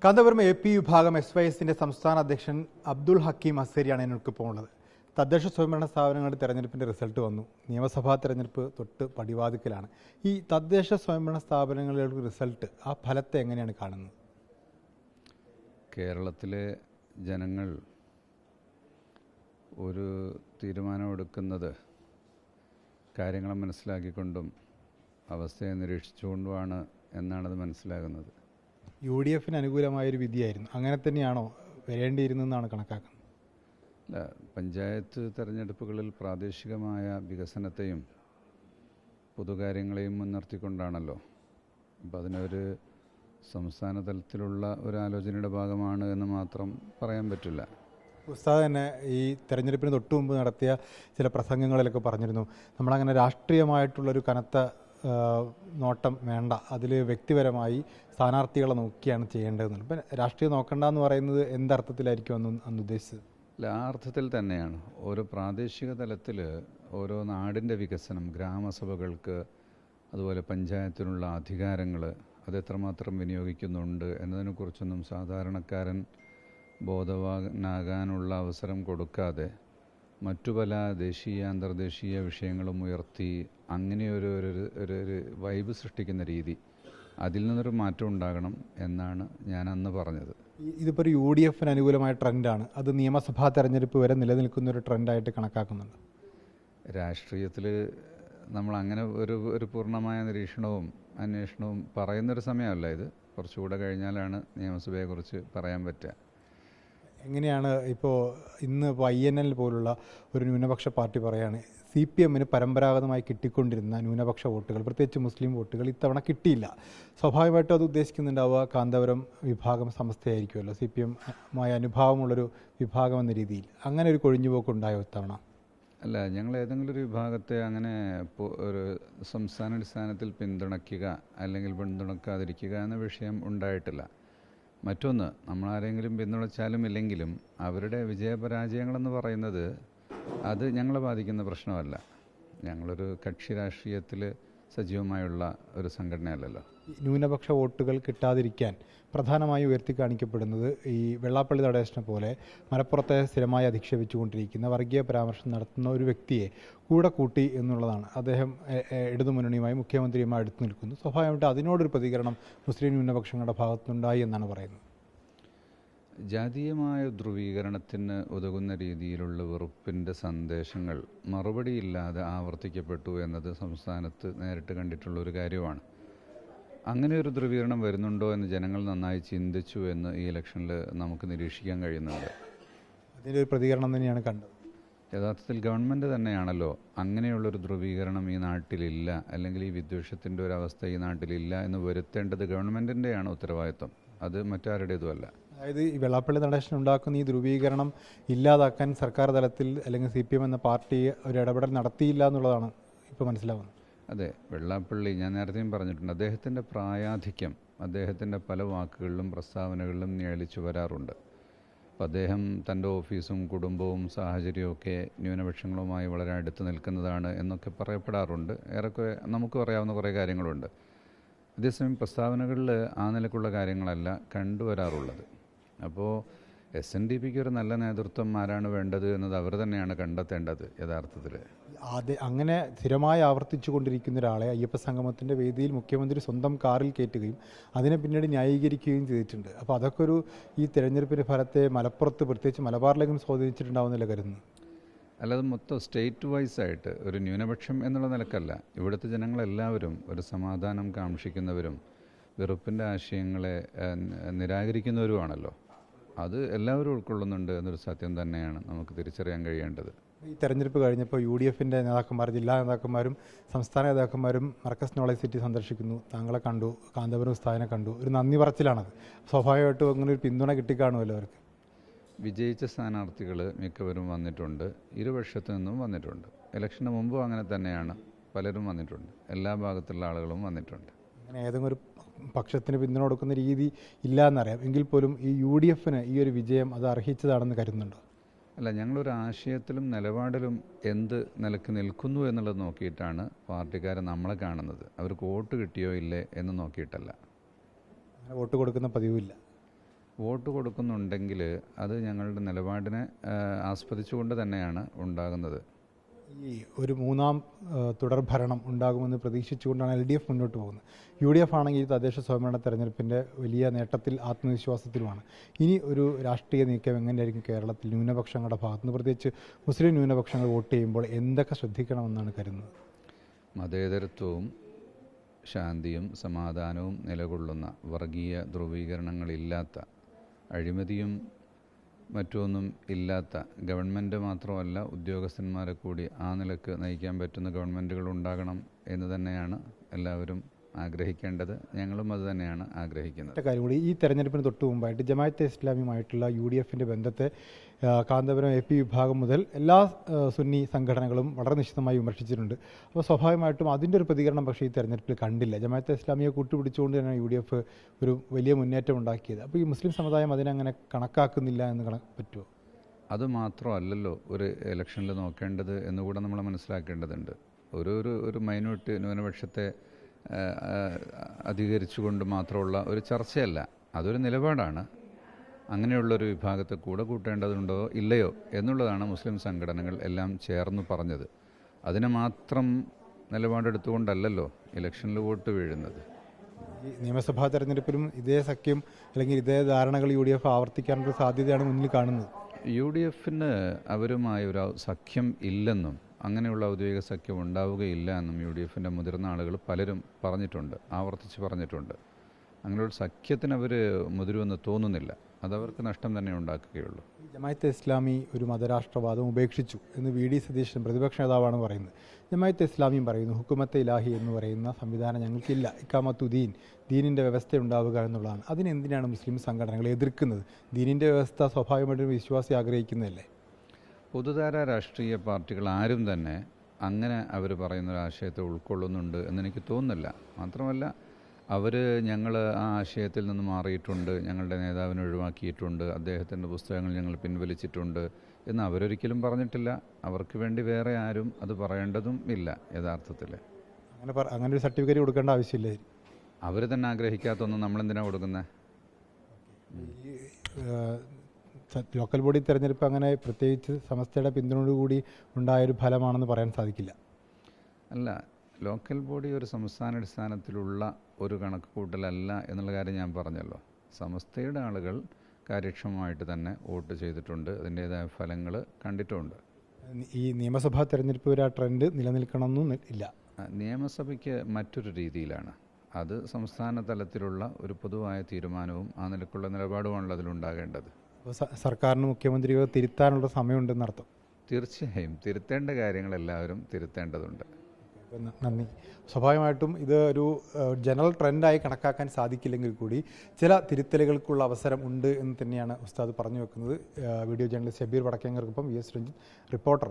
Kanthapuram A P വിഭാഗം SYSന്റെ സംസ്ഥാന അധ്യക്ഷൻ അബ്ദുൾ ഹക്കീം അസേരിയാണ് എനിക്കിപ്പോൾ ഉള്ളത്. തദ്ദേശ സ്വയംഭരണ സ്ഥാപനങ്ങളുടെ തെരഞ്ഞെടുപ്പിൻ്റെ റിസൾട്ട് വന്നു. നിയമസഭാ തെരഞ്ഞെടുപ്പ് തൊട്ട് പടിവാതിക്കലാണ്. ഈ തദ്ദേശ സ്വയംഭരണ സ്ഥാപനങ്ങളുടെ റിസൾട്ട്, ആ ഫലത്തെ എങ്ങനെയാണ് കാണുന്നത്? കേരളത്തിലെ ജനങ്ങൾ ഒരു തീരുമാനമെടുക്കുന്നത് കാര്യങ്ങളെ മനസ്സിലാക്കിക്കൊണ്ടും അവസ്ഥയെ നിരീക്ഷിച്ചുകൊണ്ടുമാണ് എന്നാണത് മനസ്സിലാകുന്നത്. UDFന് അനുകൂലമായൊരു വിധിയായിരുന്നു. അങ്ങനെ തന്നെയാണോ വരേണ്ടിയിരുന്നതെന്നാണ് കണക്കാക്കുന്നത്? അല്ല, പഞ്ചായത്ത് തെരഞ്ഞെടുപ്പുകളിൽ പ്രാദേശികമായ വികസനത്തെയും പൊതുകാര്യങ്ങളെയും മുൻനിർത്തിക്കൊണ്ടാണല്ലോ. അപ്പോൾ അതിനൊരു സംസ്ഥാന തലത്തിലുള്ള ഒരു ആലോചനയുടെ ഭാഗമാണ് എന്ന് മാത്രം പറയാൻ പറ്റില്ല. ഉസ്താദ് തന്നെ ഈ തെരഞ്ഞെടുപ്പിന് തൊട്ടു മുമ്പ് നടത്തിയ ചില പ്രസംഗങ്ങളിലൊക്കെ പറഞ്ഞിരുന്നു, നമ്മളങ്ങനെ രാഷ്ട്രീയമായിട്ടുള്ളൊരു കനത്ത നോട്ടം വേണ്ട, അതിൽ വ്യക്തിപരമായി സ്ഥാനാർത്ഥികളെ നോക്കിയാണ് ചെയ്യേണ്ടതെന്ന്. ഇപ്പം രാഷ്ട്രീയം നോക്കണ്ട എന്ന് പറയുന്നത് എന്തർത്ഥത്തിലായിരിക്കും അന്ന് ഉദ്ദേശിച്ചത്? അല്ല, ആ അർത്ഥത്തിൽ തന്നെയാണ്. ഓരോ പ്രാദേശിക തലത്തിൽ ഓരോ നാടിൻ്റെ വികസനം, ഗ്രാമസഭകൾക്ക് അതുപോലെ പഞ്ചായത്തിനുള്ള അധികാരങ്ങൾ അതെത്രമാത്രം വിനിയോഗിക്കുന്നുണ്ട് എന്നതിനെക്കുറിച്ചൊന്നും സാധാരണക്കാരൻ ബോധവാനാകാനുള്ള അവസരം കൊടുക്കാതെ മറ്റു പല ദേശീയ അന്തർദേശീയ വിഷയങ്ങളും ഉയർത്തി അങ്ങനെ ഒരു വൈബ് സൃഷ്ടിക്കുന്ന രീതി, അതിൽ നിന്നൊരു മാറ്റം ഉണ്ടാകണം എന്നാണ് ഞാൻ അന്ന് പറഞ്ഞത്. ഇതിപ്പോൾ ഒരു UDFന് അനുകൂലമായ ട്രെൻഡാണ്. അത് നിയമസഭാ തെരഞ്ഞെടുപ്പ് വരെ നിലനിൽക്കുന്ന ഒരു ട്രെൻഡായിട്ട് കണക്കാക്കുന്നുണ്ട്. രാഷ്ട്രീയത്തിൽ നമ്മൾ അങ്ങനെ ഒരു പൂർണ്ണമായ നിരീക്ഷണവും അന്വേഷണവും പറയുന്നൊരു സമയമല്ല ഇത്. കുറച്ചുകൂടെ കഴിഞ്ഞാലാണ് നിയമസഭയെക്കുറിച്ച് പറയാൻ പറ്റുക. എങ്ങനെയാണ് ഇപ്പോൾ ഇന്ന് INL പോലുള്ള ഒരു ന്യൂനപക്ഷ പാർട്ടി പറയുകയാണ്, CPMന് പരമ്പരാഗതമായി കിട്ടിക്കൊണ്ടിരുന്ന ന്യൂനപക്ഷ വോട്ടുകൾ, പ്രത്യേകിച്ച് മുസ്ലിം വോട്ടുകൾ ഇത്തവണ കിട്ടിയില്ല. സ്വാഭാവികമായിട്ടും അത് ഉദ്ദേശിക്കുന്നുണ്ടാവുക കാന്തപുരം വിഭാഗം സമസ്തയായിരിക്കുമല്ലോ, CPMമായ അനുഭാവമുള്ളൊരു വിഭാഗം എന്ന രീതിയിൽ. അങ്ങനെ ഒരു കൊഴിഞ്ഞുപോക്കുണ്ടായോ ഇത്തവണ? അല്ല, ഞങ്ങൾ ഏതെങ്കിലും ഒരു വിഭാഗത്തെ അങ്ങനെ ഒരു സംസ്ഥാനാടിസ്ഥാനത്തിൽ പിന്തുണയ്ക്കുക അല്ലെങ്കിൽ പിന്തുണക്കാതിരിക്കുക എന്ന വിഷയം ഉണ്ടായിട്ടില്ല. മറ്റൊന്ന്, നമ്മളാരെങ്കിലും പിന്തുണച്ചാലും ഇല്ലെങ്കിലും അവരുടെ വിജയപരാജയങ്ങളെന്ന് പറയുന്നത് അത് ഞങ്ങളെ ബാധിക്കുന്ന പ്രശ്നമല്ല. ഞങ്ങളൊരു കക്ഷി രാഷ്ട്രീയത്തിൽ സജീവമായുള്ള ഒരു സംഘടനയല്ലല്ലോ. ന്യൂനപക്ഷ വോട്ടുകൾ കിട്ടാതിരിക്കാൻ പ്രധാനമായി ഉയർത്തി കാണിക്കപ്പെടുന്നത് ഈ വെള്ളാപ്പള്ളി നടേശനെ പോലെ മലപ്പുറത്തെ സ്ഥിരമായി അധിക്ഷേപിച്ചുകൊണ്ടിരിക്കുന്ന വർഗീയ പരാമർശം നടത്തുന്ന ഒരു വ്യക്തിയെ കൂടെ കൂട്ടി എന്നുള്ളതാണ്. അദ്ദേഹം ഇടതുമുന്നണിയുമായി മുഖ്യമന്ത്രിയുമായി അടുത്ത് നിൽക്കുന്നു. സ്വാഭാവികമായിട്ട് അതിനോടൊരു പ്രതികരണം മുസ്ലിം ന്യൂനപക്ഷങ്ങളുടെ ഭാഗത്തുനിന്നുണ്ടായി എന്നാണ് പറയുന്നത്. ജാതീയമായ ധ്രുവീകരണത്തിന് ഉതകുന്ന രീതിയിലുള്ള വെറുപ്പിൻ്റെ സന്ദേശങ്ങൾ മറുപടിയില്ലാതെ ആവർത്തിക്കപ്പെട്ടു എന്നത് സംസ്ഥാനത്ത് നേരിട്ട് കണ്ടിട്ടുള്ള ഒരു കാര്യമാണ്. അങ്ങനെ ഒരു ധ്രുവീകരണം വരുന്നുണ്ടോ എന്ന് ജനങ്ങൾ നന്നായി ചിന്തിച്ചു എന്ന് ഈ ഇലക്ഷനിൽ നമുക്ക് നിരീക്ഷിക്കാൻ കഴിയുന്നുണ്ട്. അതിൻ്റെ ഒരു പ്രതികരണം തന്നെയാണ് കണ്ടത്. യഥാർത്ഥത്തിൽ ഗവൺമെൻറ് തന്നെയാണല്ലോ അങ്ങനെയുള്ളൊരു ധ്രുവീകരണം ഈ നാട്ടിലില്ല, അല്ലെങ്കിൽ ഈ വിദ്വേഷത്തിൻ്റെ ഒരു അവസ്ഥ ഈ നാട്ടിലില്ല എന്ന് വരുത്തേണ്ടത് ഗവൺമെൻറ്റിൻ്റെയാണ് ഉത്തരവാദിത്വം, അത് മറ്റാരുടേതുമല്ല. അതായത് ഈ വെള്ളാപ്പള്ളി നടേശൻ ഉണ്ടാക്കുന്ന ഈ ധ്രുവീകരണം ഇല്ലാതാക്കാൻ സർക്കാർ തലത്തിൽ അല്ലെങ്കിൽ CPM എന്ന പാർട്ടി ഒരു ഇടപെടൽ നടത്തിയില്ല എന്നുള്ളതാണ് ഇപ്പോൾ മനസ്സിലാവുന്നത്. അതെ, വെള്ളാപ്പള്ളി, ഞാൻ നേരത്തെയും പറഞ്ഞിട്ടുണ്ട്, അദ്ദേഹത്തിൻ്റെ പ്രായാധിക്യം അദ്ദേഹത്തിൻ്റെ പല വാക്കുകളിലും പ്രസ്താവനകളിലും നിഴലിച്ചു വരാറുണ്ട്. അപ്പോൾ അദ്ദേഹം തൻ്റെ ഓഫീസും കുടുംബവും സാഹചര്യവും ഒക്കെ ന്യൂനപക്ഷങ്ങളുമായി വളരെ അടുത്ത് നിൽക്കുന്നതാണ് എന്നൊക്കെ പറയപ്പെടാറുണ്ട്. ഏറെക്കുറെ നമുക്കും അറിയാവുന്ന കുറേ കാര്യങ്ങളുണ്ട്. അതേസമയം പ്രസ്താവനകളിൽ ആ നിലക്കുള്ള കാര്യങ്ങളല്ല കണ്ടുവരാറുള്ളത്. അപ്പോൾ SNDPക്ക് ഒരു നല്ല നേതൃത്വം ആരാണ് വേണ്ടത് എന്നത് അവർ തന്നെയാണ് കണ്ടെത്തേണ്ടത് യഥാർത്ഥത്തിൽ. അങ്ങനെ സ്ഥിരമായി ആവർത്തിച്ചു കൊണ്ടിരിക്കുന്ന ഒരാളെ അയ്യപ്പ സംഗമത്തിൻ്റെ വേദിയിൽ മുഖ്യമന്ത്രി സ്വന്തം കാറിൽ കയറ്റുകയും അതിനെ പിന്നീട് ന്യായീകരിക്കുകയും ചെയ്തിട്ടുണ്ട്. അപ്പോൾ അതൊക്കെ ഈ തെരഞ്ഞെടുപ്പിൻ്റെ ഫലത്തെ മലപ്പുറത്ത്, പ്രത്യേകിച്ച് മലബാറിലേക്കും സ്വാധീനിച്ചിട്ടുണ്ടാവുന്നില്ല കരുതുന്നു. അല്ലാതെ മൊത്തം സ്റ്റേറ്റ് വൈസായിട്ട് ഒരു ന്യൂനപക്ഷം എന്നുള്ള നിലക്കല്ല. ഇവിടുത്തെ ജനങ്ങളെല്ലാവരും ഒരു സമാധാനം കാക്ഷിക്കുന്നവരും വെറുപ്പിൻ്റെ ആശയങ്ങളെ നിരാകരിക്കുന്നവരുമാണല്ലോ. അത് എല്ലാവരും ഉൾക്കൊള്ളുന്നുണ്ട് എന്നൊരു സത്യം തന്നെയാണ് നമുക്ക് തിരിച്ചറിയാൻ കഴിയേണ്ടത്. ഈ തെരഞ്ഞെടുപ്പ് കഴിഞ്ഞപ്പോൾ UDFൻ്റെ നേതാക്കന്മാർ, ജില്ലാ നേതാക്കന്മാരും സംസ്ഥാന നേതാക്കന്മാരും മർക്കസ് നോളജ് സിറ്റി സന്ദർശിക്കുന്നു. താങ്കളെ കണ്ടു, കാന്തപുരം ഉസ്താദിനെ കണ്ടു. ഒരു നന്ദി പറച്ചിലാണത്. സ്വാഭാവികമായിട്ടും അങ്ങനെ ഒരു പിന്തുണ കിട്ടിക്കാണുമല്ലോ അവർക്ക്. വിജയിച്ച സ്ഥാനാർത്ഥികൾ മിക്കവരും വന്നിട്ടുണ്ട്, ഇരുപക്ഷത്തു നിന്നും വന്നിട്ടുണ്ട്. ഇലക്ഷന് മുമ്പും അങ്ങനെ തന്നെയാണ്, പലരും വന്നിട്ടുണ്ട്, എല്ലാ ഭാഗത്തുള്ള ആളുകളും വന്നിട്ടുണ്ട്. അങ്ങനെ ഏതെങ്കിലും ഒരു പക്ഷത്തിന് പിന്തുണ കൊടുക്കുന്ന രീതി ഇല്ല എന്നറിയാം, എങ്കിൽ പോലും ഈ UDFന് ഈ ഒരു വിജയം അത് അർഹിച്ചതാണെന്ന് കരുതുന്നുണ്ടോ? അല്ല, ഞങ്ങളൊരു ആശയത്തിലും നിലപാടിലും എന്ത് നിലക്ക് നിൽക്കുന്നു എന്നുള്ളത് നോക്കിയിട്ടാണ് പാർട്ടിക്കാരെ നമ്മളെ കാണുന്നത്. അവർക്ക് വോട്ട് കിട്ടിയോ ഇല്ലേ എന്ന് നോക്കിയിട്ടല്ല. വോട്ട് കൊടുക്കുന്ന പതിവില്ല. വോട്ട് കൊടുക്കുന്നുണ്ടെങ്കിൽ അത് ഞങ്ങളുടെ നിലപാടിനെ ആസ്പദിച്ചുകൊണ്ട് തന്നെയാണ് ഉണ്ടാകുന്നത്. ഈ ഒരു മൂന്നാം തുടർഭരണം ഉണ്ടാകുമെന്ന് പ്രതീക്ഷിച്ചുകൊണ്ടാണ് LDF മുന്നോട്ട് പോകുന്നത്. UDF ആണെങ്കിൽ ഈ തദ്ദേശ സ്വയംഭരണ തെരഞ്ഞെടുപ്പിൻ്റെ വലിയ നേട്ടത്തിൽ ആത്മവിശ്വാസത്തിലുമാണ്. ഇനി ഒരു രാഷ്ട്രീയ നീക്കം എങ്ങനെയായിരിക്കും കേരളത്തിൽ ന്യൂനപക്ഷങ്ങളുടെ ഭാഗത്തുനിന്ന്, പ്രത്യേകിച്ച് മുസ്ലിം ന്യൂനപക്ഷങ്ങൾ വോട്ട് ചെയ്യുമ്പോൾ എന്തൊക്കെ ശ്രദ്ധിക്കണമെന്നാണ് കരുതുന്നത്? മതേതരത്വവും ശാന്തിയും സമാധാനവും നിലകൊള്ളുന്ന, വർഗീയ ധ്രുവീകരണങ്ങളില്ലാത്ത, അഴിമതിയും മറ്റൊന്നും ഇല്ലാത്ത ഗവൺമെൻറ് മാത്രമല്ല ഉദ്യോഗസ്ഥന്മാരെ കൂടി ആ നിലക്ക് നയിക്കാൻ പറ്റുന്ന ഗവൺമെൻറ്റുകൾ ഉണ്ടാകണം എന്ന് തന്നെയാണ് എല്ലാവരും ആഗ്രഹിക്കേണ്ടത്. ഞങ്ങളും അത് തന്നെയാണ് ആഗ്രഹിക്കുന്നത്. കാര്യം കൂടി, ഈ തെരഞ്ഞെടുപ്പിന് തൊട്ട് മുമ്പായിട്ട് ജമാഅത്തെ ഇസ്ലാമിയുമായിട്ടുള്ള UDFൻ്റെ ബന്ധത്തെ കാന്തപുരം AP വിഭാഗം മുതൽ എല്ലാ സുന്നി സംഘടനകളും വളരെ നിശ്ചിതമായി വിമർശിച്ചിട്ടുണ്ട്. അപ്പോൾ സ്വാഭാവികമായിട്ടും അതിൻ്റെ ഒരു പ്രതികരണം പക്ഷേ ഈ തെരഞ്ഞെടുപ്പിൽ കണ്ടില്ല. ജമാഅത്തെ ഇസ്ലാമിയെ കൂട്ടുപിടിച്ചുകൊണ്ട് തന്നെ UDF ഒരു വലിയ മുന്നേറ്റം ഉണ്ടാക്കിയത്. അപ്പോൾ ഈ മുസ്ലിം സമുദായം അതിനങ്ങനെ കണക്കാക്കുന്നില്ല എന്ന് പറ്റുമോ? അത് മാത്രമല്ലല്ലോ ഒരു ഇലക്ഷനിൽ നോക്കേണ്ടത് എന്നുകൂടെ നമ്മൾ മനസ്സിലാക്കേണ്ടതുണ്ട്. ഒരു മൈനോറിറ്റി ന്യൂനപക്ഷത്തെ അധികരിച്ചുകൊണ്ട് മാത്രമുള്ള ഒരു ചർച്ചയല്ല, അതൊരു നിലപാടാണ്. അങ്ങനെയുള്ളൊരു വിഭാഗത്തെ കൂടെ കൂട്ടേണ്ടതുണ്ടോ ഇല്ലയോ എന്നുള്ളതാണ് മുസ്ലിം സംഘടനകൾ എല്ലാം ചേർന്ന് പറഞ്ഞത്. അതിനെ മാത്രം നിലപാടെടുത്തുകൊണ്ടല്ലല്ലോ ഇലക്ഷനിൽ വോട്ട് വീഴുന്നത്. ഈ നിയമസഭാ തെരഞ്ഞെടുപ്പിലും ഇതേ സഖ്യം അല്ലെങ്കിൽ ഇതേ ധാരണകൾ UDF ആവർത്തിക്കാനുള്ള സാധ്യതയാണ് മുന്നിൽ കാണുന്നത്. UDFന് അവരുമായി ഒരു സഖ്യം ഇല്ലെന്നും അങ്ങനെയുള്ള ഔദ്യോഗിക സഖ്യം ഉണ്ടാവുകയില്ല എന്നും UDFൻ്റെ മുതിർന്ന ആളുകൾ പലരും പറഞ്ഞിട്ടുണ്ട്, ആവർത്തിച്ച് പറഞ്ഞിട്ടുണ്ട്. അങ്ങനെയുള്ള സഖ്യത്തിന് അവർ മുതിരുമെന്ന് തോന്നുന്നില്ല. അതവർക്ക് നഷ്ടം തന്നെ ഉണ്ടാക്കുകയുള്ളൂ. ജമാഅത്തെ ഇസ്ലാമി ഒരു മതരാഷ്ട്രവാദം ഉപേക്ഷിച്ചു എന്ന് VD സതീശൻ പ്രതിപക്ഷ നേതാവാണ് പറയുന്നത്. ജമാഅത്തെ ഇസ്ലാമിയും പറയുന്നു ഹുക്കുമത്തെ ഇലാഹി എന്ന് പറയുന്ന സംവിധാനം ഞങ്ങൾക്കില്ല, ഇക്കാമത്തു ദീൻ, ദീനിൻ്റെ വ്യവസ്ഥ ഉണ്ടാവുക എന്നുള്ളതാണ്. അതിനെന്തിനാണ് മുസ്ലിം സംഘടനകൾ എതിർക്കുന്നത്? ദീനിൻ്റെ വ്യവസ്ഥ സ്വാഭാവികമായിട്ടും വിശ്വാസി ആഗ്രഹിക്കുന്നതല്ലേ? പൊതുധാര രാഷ്ട്രീയ പാർട്ടികൾ ആരും തന്നെ അങ്ങനെ അവർ പറയുന്നൊരാശയത്തെ ഉൾക്കൊള്ളുന്നുണ്ട് എന്നെനിക്ക് തോന്നുന്നില്ല. മാത്രമല്ല ഞങ്ങൾ ആ ആശയത്തിൽ നിന്ന് മാറിയിട്ടുണ്ട്, ഞങ്ങളുടെ നേതാവിനെ ഒഴിവാക്കിയിട്ടുണ്ട്, അദ്ദേഹത്തിൻ്റെ പുസ്തകങ്ങൾ ഞങ്ങൾ പിൻവലിച്ചിട്ടുണ്ട് എന്ന് അവരൊരിക്കലും പറഞ്ഞിട്ടില്ല. അവർക്ക് വേണ്ടി വേറെ ആരും അത് പറയേണ്ടതും ഇല്ല. യഥാർത്ഥത്തിൽ അങ്ങനെ ഒരു സർട്ടിഫിക്കറ്റ് കൊടുക്കേണ്ട ആവശ്യമില്ല. അവർ തന്നെ ആഗ്രഹിക്കാത്തൊന്നും നമ്മളെന്തിനാണ് കൊടുക്കുന്നത്? ലോക്കൽ ബോഡി തെരഞ്ഞെടുപ്പ് അങ്ങനെ പ്രത്യേകിച്ച് സമസ്തയുടെ പിന്തുണയോടുകൂടി ഉണ്ടായൊരു ഫലമാണെന്ന് പറയാൻ സാധിക്കില്ല. അല്ല, ലോക്കൽ ബോഡി ഒരു സംസ്ഥാനാടിസ്ഥാനത്തിലുള്ള ഒരു കണക്ക് കൂട്ടലല്ല എന്നുള്ള കാര്യം ഞാൻ പറഞ്ഞല്ലോ. സമസ്തയുടെ ആളുകൾ കാര്യക്ഷമമായിട്ട് തന്നെ വോട്ട് ചെയ്തിട്ടുണ്ട്, അതിൻ്റേതായ ഫലങ്ങൾ കണ്ടിട്ടുമുണ്ട്. ഈ നിയമസഭാ തെരഞ്ഞെടുപ്പ് ഒരു ട്രെൻഡ് നിലനിൽക്കണമെന്നും ഇല്ല. നിയമസഭയ്ക്ക് മറ്റൊരു രീതിയിലാണ്. അത് സംസ്ഥാന തലത്തിലുള്ള ഒരു പൊതുവായ തീരുമാനവും ആ നിലക്കുള്ള നിലപാടുമാണല്ലോ അതിലുണ്ടാകേണ്ടത്. സർക്കാരിന് മുഖ്യമന്ത്രിയോ തിരുത്താനുള്ള സമയമുണ്ടെന്നർത്ഥം? തീർച്ചയായും തിരുത്തേണ്ട കാര്യങ്ങളെല്ലാവരും തിരുത്തേണ്ടതുണ്ട്. നന്ദി. സ്വാഭാവികമായിട്ടും ഇത് ഒരു ജനറൽ ട്രെൻഡായി കണക്കാക്കാൻ സാധിക്കില്ലെങ്കിൽ കൂടി ചില തിരുത്തലുകൾക്കുള്ള അവസരം ഉണ്ട് എന്ന് തന്നെയാണ് ഉസ്താദ് പറഞ്ഞു വെക്കുന്നത്. വീഡിയോ ജേർണലിസ്റ്റ് ഷബീർ വടക്കേങ്ങർക്കൊപ്പം VS രഞ്ജിത്ത്, റിപ്പോർട്ടർ.